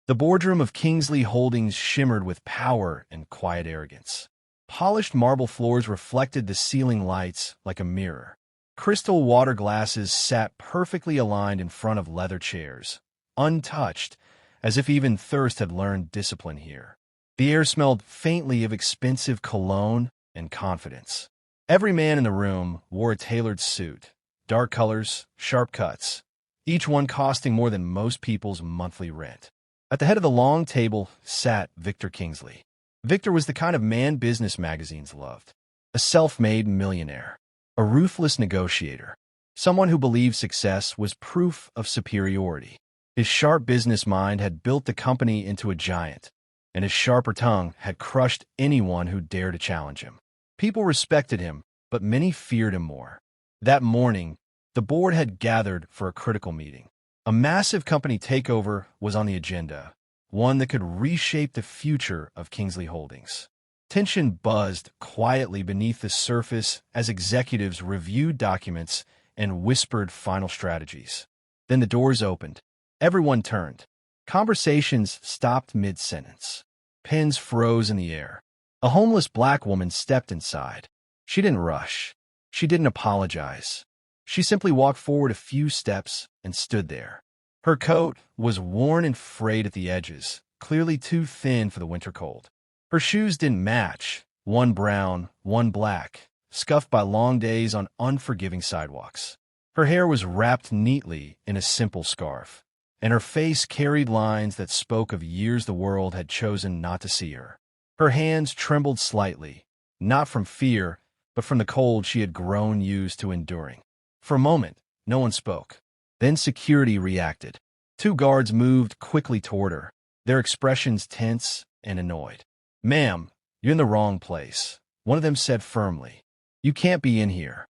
The boardroom of Kingsley Holdings shimmered with power and quiet arrogance. Polished marble floors reflected the ceiling lights like a mirror. Crystal water glasses sat perfectly aligned in front of leather chairs, untouched, as if even thirst had learned discipline here. The air smelled faintly of expensive cologne and confidence. Every man in the room wore a tailored suit, dark colors, sharp cuts, each one costing more than most people's monthly rent. At the head of the long table sat Victor Kingsley. Victor was the kind of man business magazines loved. A self-made millionaire. A ruthless negotiator. Someone who believed success was proof of superiority. His sharp business mind had built the company into a giant, and his sharper tongue had crushed anyone who dared to challenge him. People respected him, but many feared him more. That morning, the board had gathered for a critical meeting. A massive company takeover was on the agenda, one that could reshape the future of Kingsley Holdings. Tension buzzed quietly beneath the surface as executives reviewed documents and whispered final strategies. Then the doors opened. Everyone turned. Conversations stopped mid-sentence. Pens froze in the air. A homeless black woman stepped inside. She didn't rush. She didn't apologize. She simply walked forward a few steps and stood there. Her coat was worn and frayed at the edges, clearly too thin for the winter cold. Her shoes didn't match, one brown, one black, scuffed by long days on unforgiving sidewalks. Her hair was wrapped neatly in a simple scarf, and her face carried lines that spoke of years the world had chosen not to see her. Her hands trembled slightly, not from fear, but from the cold she had grown used to enduring. For a moment, no one spoke. Then security reacted. Two guards moved quickly toward her, their expressions tense and annoyed. "Ma'am, you're in the wrong place," one of them said firmly. "You can't be in here."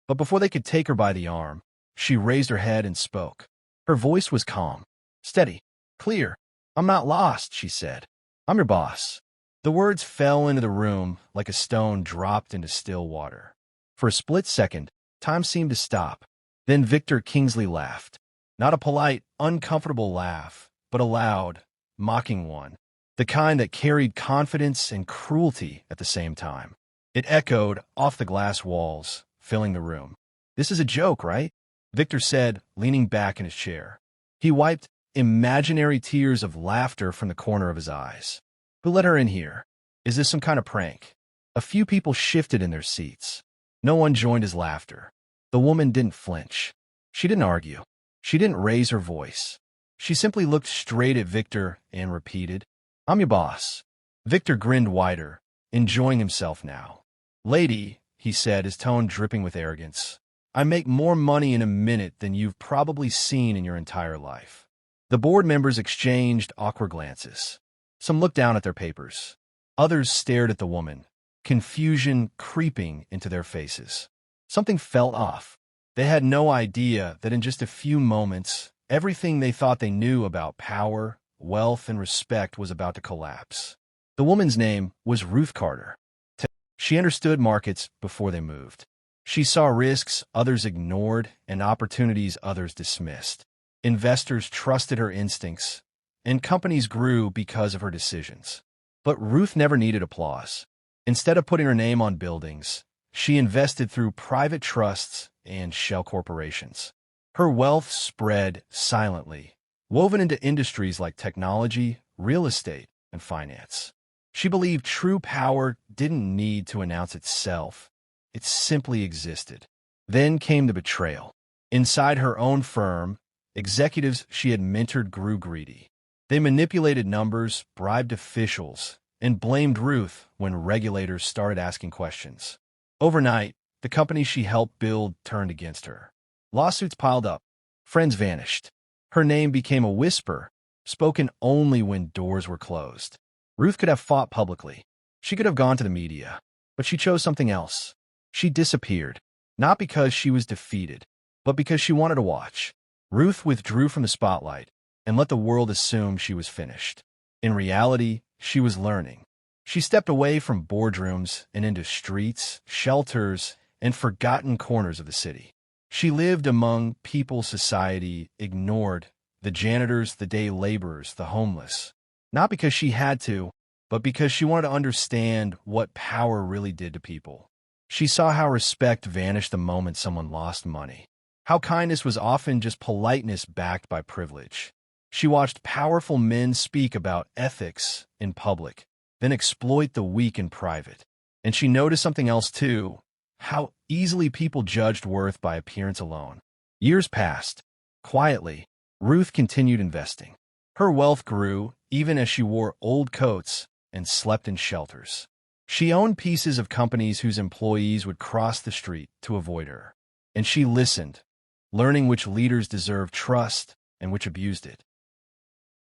But before they could take her by the arm, she raised her head and spoke. Her voice was calm, steady, clear. "I'm not lost," she said. "I'm your boss." The words fell into the room like a stone dropped into still water. For a split second, time seemed to stop. Then Victor Kingsley laughed. Not a polite, uncomfortable laugh, but a loud, mocking one. The kind that carried confidence and cruelty at the same time. It echoed off the glass walls, filling the room. "This is a joke, right?" Victor said, leaning back in his chair. He wiped imaginary tears of laughter from the corner of his eyes. "Who let her in here? Is this some kind of prank?" A few people shifted in their seats. No one joined his laughter. The woman didn't flinch. She didn't argue. She didn't raise her voice. She simply looked straight at Victor and repeated, "I'm your boss." Victor grinned wider, enjoying himself now. "Lady," he said, his tone dripping with arrogance, "I make more money in a minute than you've probably seen in your entire life." The board members exchanged awkward glances. Some looked down at their papers. Others stared at the woman, confusion creeping into their faces. Something felt off. They had no idea that in just a few moments, everything they thought they knew about power, wealth, and respect was about to collapse. The woman's name was Ruth Carter. She understood markets before they moved. She saw risks others ignored and opportunities others dismissed. Investors trusted her instincts, and companies grew because of her decisions. But Ruth never needed applause. Instead of putting her name on buildings, she invested through private trusts and shell corporations. Her wealth spread silently, woven into industries like technology, real estate, and finance. She believed true power didn't need to announce itself. It simply existed. Then came the betrayal. Inside her own firm, executives she had mentored grew greedy. They manipulated numbers, bribed officials, and blamed Ruth when regulators started asking questions. Overnight, the company she helped build turned against her. Lawsuits piled up. Friends vanished. Her name became a whisper, spoken only when doors were closed. Ruth could have fought publicly. She could have gone to the media. But she chose something else. She disappeared, not because she was defeated, but because she wanted to watch. Ruth withdrew from the spotlight and let the world assume she was finished. In reality, she was learning. She stepped away from boardrooms and into streets, shelters, and forgotten corners of the city. She lived among people society ignored, the janitors, the day laborers, the homeless. Not because she had to, but because she wanted to understand what power really did to people. She saw how respect vanished the moment someone lost money, how kindness was often just politeness backed by privilege. She watched powerful men speak about ethics in public, then exploit the weak in private. And she noticed something else too, how easily people judged worth by appearance alone. Years passed. Quietly, Ruth continued investing. Her wealth grew, even as she wore old coats and slept in shelters. She owned pieces of companies whose employees would cross the street to avoid her. And she listened, learning which leaders deserved trust and which abused it.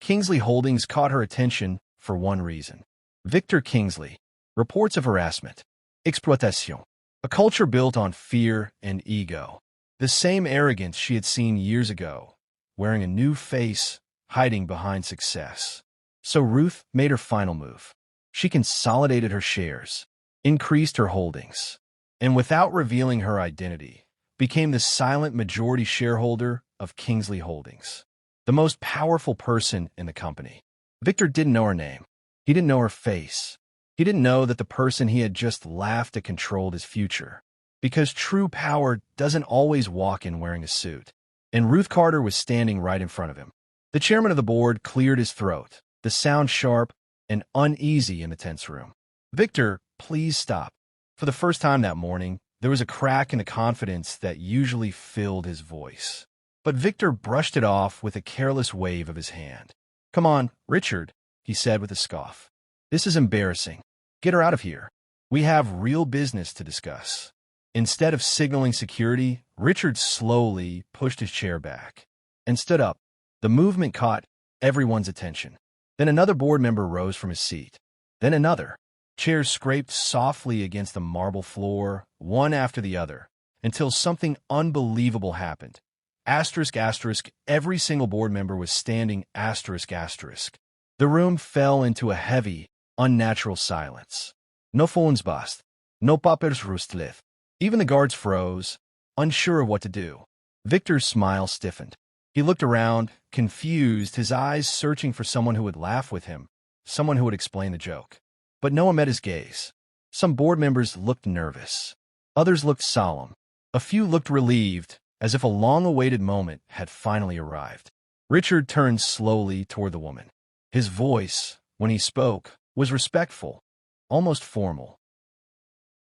Kingsley Holdings caught her attention for one reason. Victor Kingsley. Reports of harassment. Exploitation. A culture built on fear and ego. The same arrogance she had seen years ago, wearing a new face, hiding behind success. So Ruth made her final move. She consolidated her shares, increased her holdings, and without revealing her identity, became the silent majority shareholder of Kingsley Holdings, the most powerful person in the company. Victor didn't know her name. He didn't know her face. He didn't know that the person he had just laughed at controlled his future. Because true power doesn't always walk in wearing a suit. And Ruth Carter was standing right in front of him. The chairman of the board cleared his throat, the sound sharp and uneasy in the tense room. "Victor, please stop." For the first time that morning, there was a crack in the confidence that usually filled his voice. But Victor brushed it off with a careless wave of his hand. "Come on, Richard," he said with a scoff. "This is embarrassing. Get her out of here. We have real business to discuss." Instead of signaling security, Richard slowly pushed his chair back and stood up. The movement caught everyone's attention. Then another board member rose from his seat. Then another. Chairs scraped softly against the marble floor, one after the other, until something unbelievable happened. Asterisk, asterisk, every single board member was standing asterisk, asterisk. The room fell into a heavy, unnatural silence. No phones bust. No papers rustlet. Even the guards froze, unsure of what to do. Victor's smile stiffened. He looked around, confused, his eyes searching for someone who would laugh with him, someone who would explain the joke. But no one met his gaze. Some board members looked nervous. Others looked solemn. A few looked relieved, as if a long-awaited moment had finally arrived. Richard turned slowly toward the woman. His voice, when he spoke, was respectful, almost formal.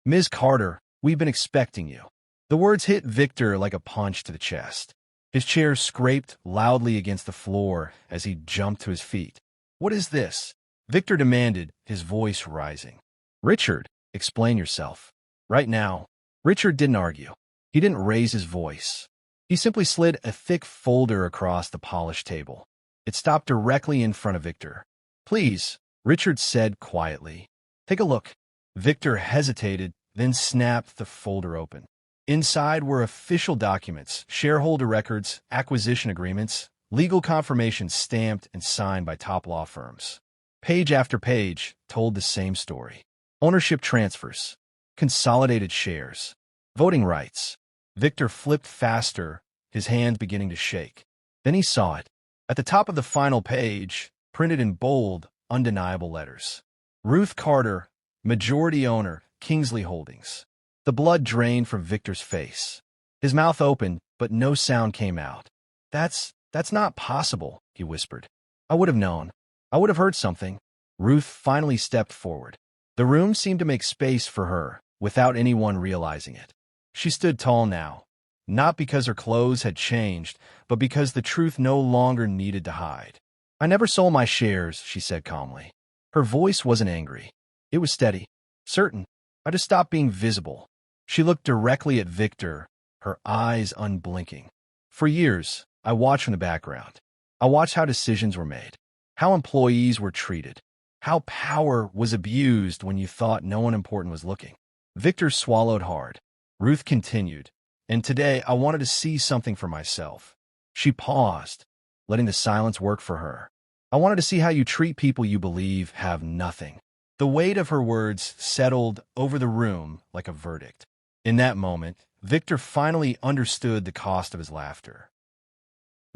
"Ms. Carter, we've been expecting you." The words hit Victor like a punch to the chest. His chair scraped loudly against the floor as he jumped to his feet. "What is this?" Victor demanded, his voice rising. "Richard, explain yourself. Right now." Richard didn't argue. He didn't raise his voice. He simply slid a thick folder across the polished table. It stopped directly in front of Victor. "Please," Richard said quietly. "Take a look." Victor hesitated, then snapped the folder open. Inside were official documents, shareholder records, acquisition agreements, legal confirmations stamped and signed by top law firms. Page after page told the same story. Ownership transfers, consolidated shares, voting rights. Victor flipped faster, his hands beginning to shake. Then he saw it. At the top of the final page, printed in bold, undeniable letters. Ruth Carter, majority owner, Kingsley Holdings. The blood drained from Victor's face. His mouth opened, but no sound came out. That's not possible," he whispered. "I would have known. I would have heard something." Ruth finally stepped forward. The room seemed to make space for her, without anyone realizing it. She stood tall now, not because her clothes had changed, but because the truth no longer needed to hide. "I never sold my shares," she said calmly. Her voice wasn't angry. It was steady, certain. "I just stopped being visible." She looked directly at Victor, her eyes unblinking. "For years, I watched from the background. I watched how decisions were made, how employees were treated, how power was abused when you thought no one important was looking." Victor swallowed hard. Ruth continued, "And today I wanted to see something for myself." She paused, letting the silence work for her. "I wanted to see how you treat people you believe have nothing." The weight of her words settled over the room like a verdict. In that moment, Victor finally understood the cost of his laughter.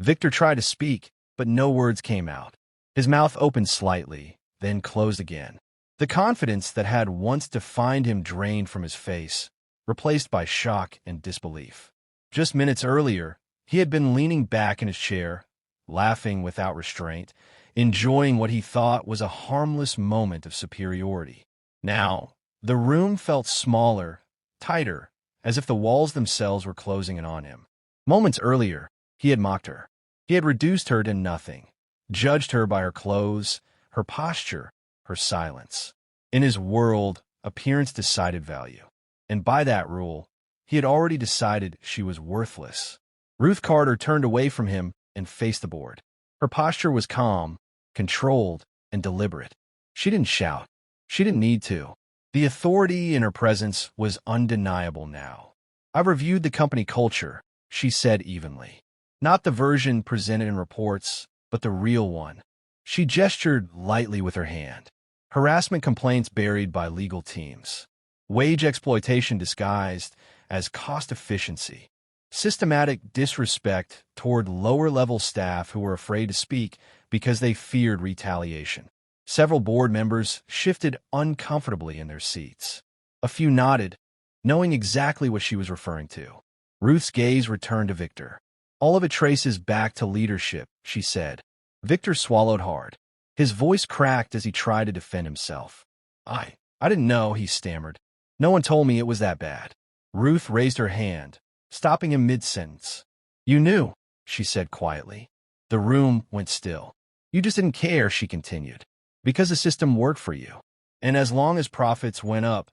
Victor tried to speak, but no words came out. His mouth opened slightly, then closed again. The confidence that had once defined him drained from his face, replaced by shock and disbelief. Just minutes earlier, he had been leaning back in his chair, laughing without restraint, enjoying what he thought was a harmless moment of superiority. Now, the room felt smaller, tighter, as if the walls themselves were closing in on him. Moments earlier, he had mocked her. He had reduced her to nothing, judged her by her clothes, her posture, her silence. In his world, appearance decided value. And by that rule, he had already decided she was worthless. Ruth Carter turned away from him and faced the board. Her posture was calm, controlled, and deliberate. She didn't shout. She didn't need to. The authority in her presence was undeniable now. "I've reviewed the company culture," she said evenly. "Not the version presented in reports, but the real one." She gestured lightly with her hand. Harassment complaints buried by legal teams. Wage exploitation disguised as cost efficiency. Systematic disrespect toward lower-level staff who were afraid to speak because they feared retaliation. Several board members shifted uncomfortably in their seats. A few nodded, knowing exactly what she was referring to. Ruth's gaze returned to Victor. "All of it traces back to leadership," she said. Victor swallowed hard. His voice cracked as he tried to defend himself. I didn't know," he stammered. "No one told me it was that bad." Ruth raised her hand, stopping him mid-sentence. "You knew," she said quietly. The room went still. "You just didn't care," she continued, "because the system worked for you. And as long as profits went up,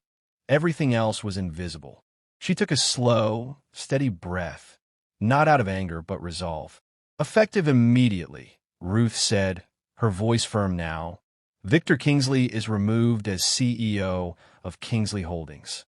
everything else was invisible." She took a slow, steady breath, not out of anger but resolve. "Effective immediately," Ruth said, her voice firm now. "Victor Kingsley is removed as CEO of Kingsley Holdings."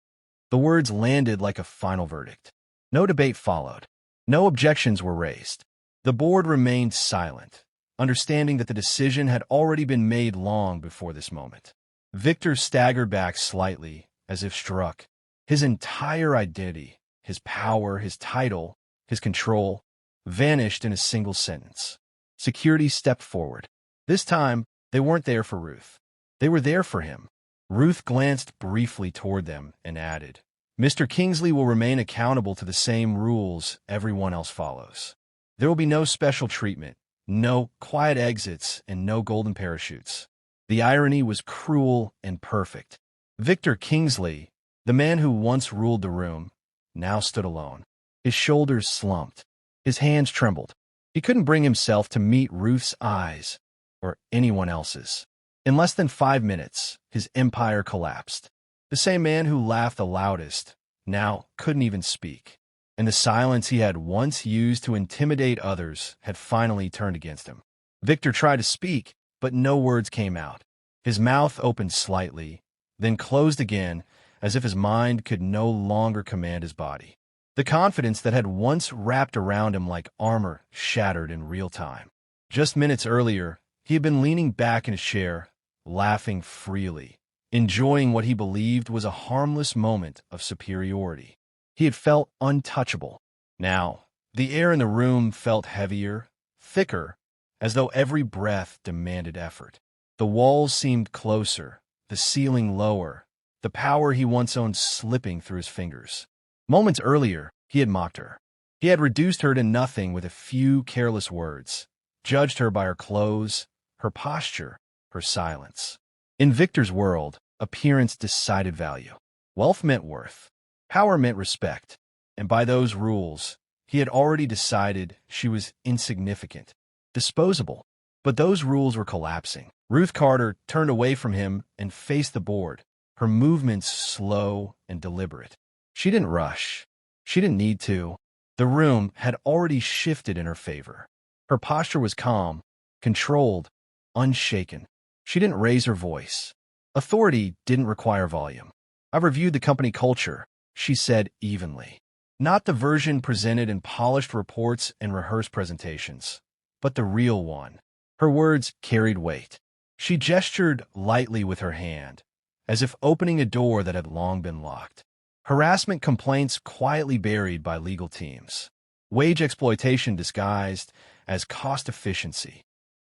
The words landed like a final verdict. No debate followed. No objections were raised. The board remained silent, understanding that the decision had already been made long before this moment. Victor staggered back slightly, as if struck. His entire identity, his power, his title, his control, vanished in a single sentence. Security stepped forward. This time, they weren't there for Ruth. They were there for him. Ruth glanced briefly toward them and added, "Mr. Kingsley will remain accountable to the same rules everyone else follows. There will be no special treatment, no quiet exits, and no golden parachutes." The irony was cruel and perfect. Victor Kingsley, the man who once ruled the room, now stood alone. His shoulders slumped. His hands trembled. He couldn't bring himself to meet Ruth's eyes, or anyone else's. In less than 5 minutes, his empire collapsed. The same man who laughed the loudest now couldn't even speak, and the silence he had once used to intimidate others had finally turned against him. Victor tried to speak, but no words came out. His mouth opened slightly, then closed again, as if his mind could no longer command his body. The confidence that had once wrapped around him like armor shattered in real time. Just minutes earlier, he had been leaning back in his chair, laughing freely, enjoying what he believed was a harmless moment of superiority. He had felt untouchable. Now, the air in the room felt heavier, thicker, as though every breath demanded effort. The walls seemed closer, the ceiling lower, the power he once owned slipping through his fingers. Moments earlier, he had mocked her. He had reduced her to nothing with a few careless words, judged her by her clothes, her posture, her silence. In Victor's world, appearance decided value. Wealth meant worth. Power meant respect. And by those rules, he had already decided she was insignificant, disposable. But those rules were collapsing. Ruth Carter turned away from him and faced the board, her movements slow and deliberate. She didn't rush. She didn't need to. The room had already shifted in her favor. Her posture was calm, controlled, unshaken. She didn't raise her voice. Authority didn't require volume. "I've reviewed the company culture," she said evenly. Not the version presented in polished reports and rehearsed presentations, but the real one. Her words carried weight. She gestured lightly with her hand, as if opening a door that had long been locked. Harassment complaints quietly buried by legal teams. Wage exploitation disguised as cost efficiency.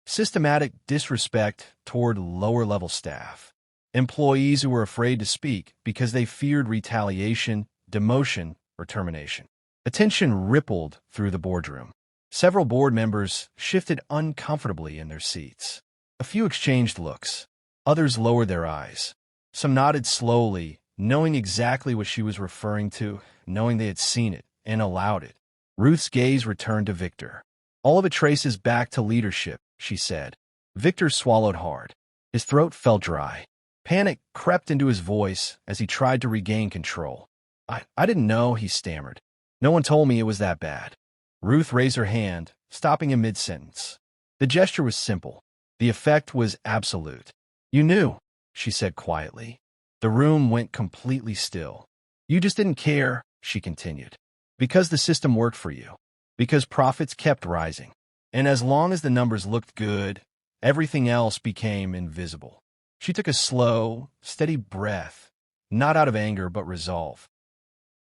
Systematic disrespect toward lower-level staff. Employees who were afraid to speak because they feared retaliation, demotion, or termination. Attention rippled through the boardroom. Several board members shifted uncomfortably in their seats. A few exchanged looks. Others lowered their eyes. Some nodded slowly, knowing exactly what she was referring to, knowing they had seen it and allowed it. Ruth's gaze returned to Victor. "All of it traces back to leadership," she said. Victor swallowed hard. His throat felt dry. Panic crept into his voice as he tried to regain control. I didn't know," he stammered. "No one told me it was that bad." Ruth raised her hand, stopping him mid-sentence. The gesture was simple. The effect was absolute. "You knew," she said quietly. The room went completely still. "You just didn't care," she continued. "Because the system worked for you. Because profits kept rising. And as long as the numbers looked good, everything else became invisible." She took a slow, steady breath, not out of anger but resolve.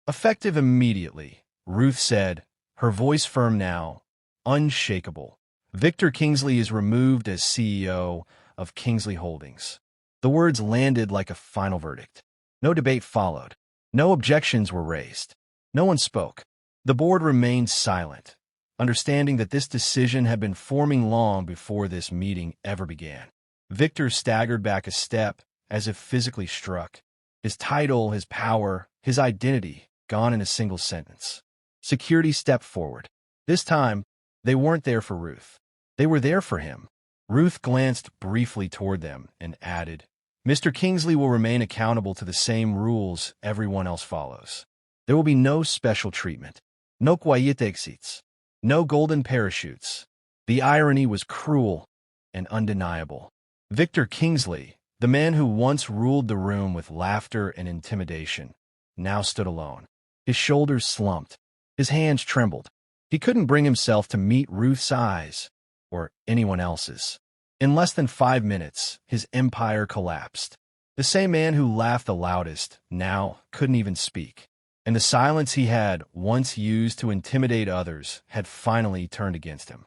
"Effective immediately," Ruth said, her voice firm now, unshakable. "Victor Kingsley is removed as CEO of Kingsley Holdings." The words landed like a final verdict. No debate followed. No objections were raised. No one spoke. The board remained silent, understanding that this decision had been forming long before this meeting ever began. Victor staggered back a step, as if physically struck. His title, his power, his identity, gone in a single sentence. Security stepped forward. This time, they weren't there for Ruth. They were there for him. Ruth glanced briefly toward them and added, "Mr. Kingsley will remain accountable to the same rules everyone else follows. There will be no special treatment. No exits. No golden parachutes." The irony was cruel and undeniable. Victor Kingsley, the man who once ruled the room with laughter and intimidation, now stood alone. His shoulders slumped. His hands trembled. He couldn't bring himself to meet Ruth's eyes, or anyone else's. In less than 5 minutes, his empire collapsed. The same man who laughed the loudest now couldn't even speak. And the silence he had once used to intimidate others had finally turned against him.